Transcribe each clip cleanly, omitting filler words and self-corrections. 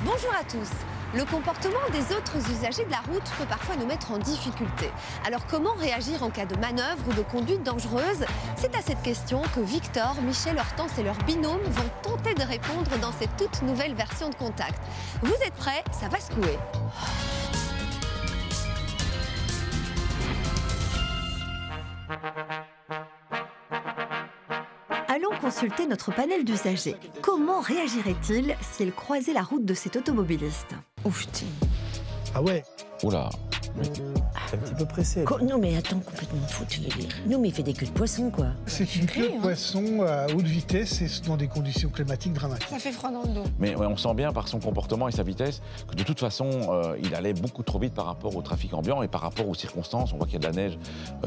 Bonjour à tous. Le comportement des autres usagers de la route peut parfois nous mettre en difficulté. Alors comment réagir en cas de manœuvre ou de conduite dangereuse? C'est à cette question que Victor, Michel, Hortense et leur binôme vont tenter de répondre dans cette toute nouvelle version de Contact. Vous êtes prêts? Ça va secouer. Allons consulter notre panel d'usagers. Comment réagirait-il s'il croisait la route de cet automobiliste? Ouf, tiens. Ah ouais. Oula. C'est un petit peu pressé. Non mais attends, complètement fou, tu veux dire. Non mais il fait des queues de poisson, quoi. C'est une queue de poisson à haute vitesse et dans des conditions climatiques dramatiques. Ça fait froid dans le dos. Mais ouais, on sent bien par son comportement et sa vitesse que de toute façon, il allait beaucoup trop vite par rapport au trafic ambiant et par rapport aux circonstances. On voit qu'il y a de la neige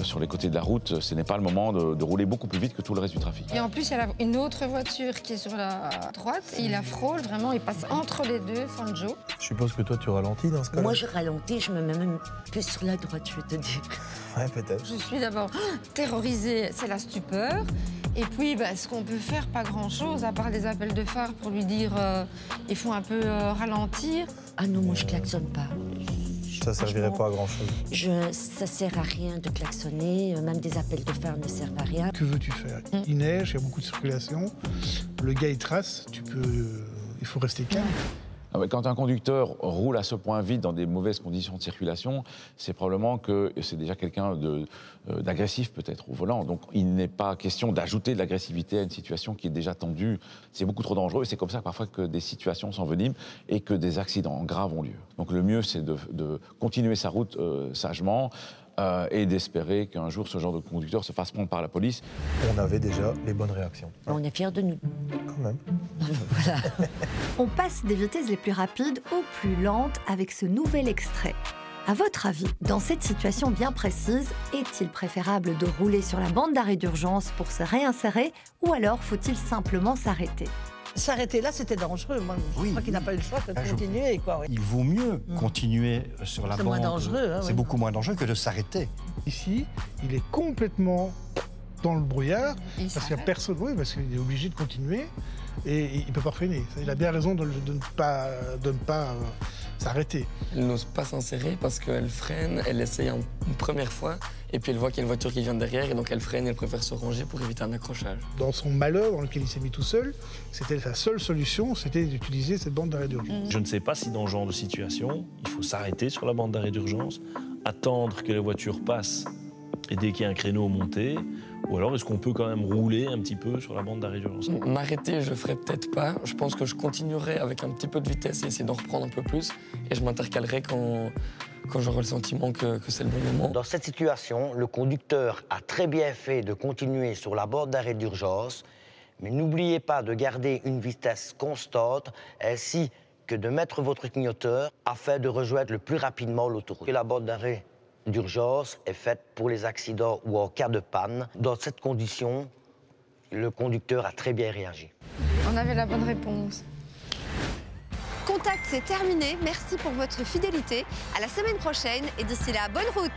sur les côtés de la route. Ce n'est pas le moment de rouler beaucoup plus vite que tout le reste du trafic. Et en plus, il y a une autre voiture qui est sur la droite et il la frôle vraiment, il passe entre les deux, Sanjo. Je suppose que toi tu ralentis dans ce cas-là. Moi je ralentis, je me mets même plus sur la droite, je vais te dire. Ouais, peut-être. Je suis d'abord terrorisée, c'est la stupeur. Et puis, ce qu'on peut faire, pas grand-chose, à part des appels de phare pour lui dire il faut un peu ralentir. Ah non, moi je klaxonne pas. Ça servirait pas à grand-chose. Ça sert à rien de klaxonner, même des appels de phare ne servent à rien. Que veux-tu faire? Il neige, il y a beaucoup de circulation. Le gars, il trace, il faut rester calme. Quand un conducteur roule à ce point vite dans des mauvaises conditions de circulation, c'est probablement que c'est déjà quelqu'un d'agressif peut-être au volant. Donc il n'est pas question d'ajouter de l'agressivité à une situation qui est déjà tendue. C'est beaucoup trop dangereux et c'est comme ça parfois que des situations s'enveniment et que des accidents graves ont lieu. Donc le mieux c'est de continuer sa route sagement et d'espérer qu'un jour ce genre de conducteur se fasse prendre par la police. On avait déjà les bonnes réactions. On est fiers de nous. Quand même. Voilà. On passe des vitesses les plus rapides aux plus lentes avec ce nouvel extrait. À votre avis, dans cette situation bien précise, est-il préférable de rouler sur la bande d'arrêt d'urgence pour se réinsérer ou alors faut-il simplement s'arrêter? S'arrêter là, c'était dangereux. Moi, je crois qu'il n'a pas eu le choix que de continuer. Quoi, oui. Il vaut mieux continuer sur la bande. C'est moins dangereux. Hein, c'est beaucoup moins dangereux que de s'arrêter. Ici, il est complètement dans le brouillard parce qu'il n'y a personne. Oui, parce qu'il est obligé de continuer et il ne peut pas freiner. Il a bien raison de ne pas s'arrêter. Elle n'ose pas s'insérer parce qu'elle freine, elle essaye une première fois et puis elle voit qu'il y a une voiture qui vient derrière et donc elle freine et elle préfère se ranger pour éviter un accrochage. Dans son malheur dans lequel il s'est mis tout seul, c'était sa seule solution, c'était d'utiliser cette bande d'arrêt d'urgence. Je ne sais pas si dans ce genre de situation, il faut s'arrêter sur la bande d'arrêt d'urgence, attendre que les voitures passent et dès qu'il y a un créneau monter, ou alors est-ce qu'on peut quand même rouler un petit peu sur la bande d'arrêt d'urgence? M'arrêter, je ferai peut-être pas. Je pense que je continuerai avec un petit peu de vitesse et essayer d'en reprendre un peu plus. Et je m'intercalerai quand j'aurai le sentiment que c'est le bon moment. Dans cette situation, le conducteur a très bien fait de continuer sur la bande d'arrêt d'urgence, mais n'oubliez pas de garder une vitesse constante ainsi que de mettre votre clignoteur afin de rejoindre le plus rapidement l'autoroute. La bande d'arrêt d'urgence est faite pour les accidents ou en cas de panne. Dans cette condition, le conducteur a très bien réagi. On avait la bonne réponse. Contact, c'est terminé. Merci pour votre fidélité. À la semaine prochaine et d'ici là, bonne route!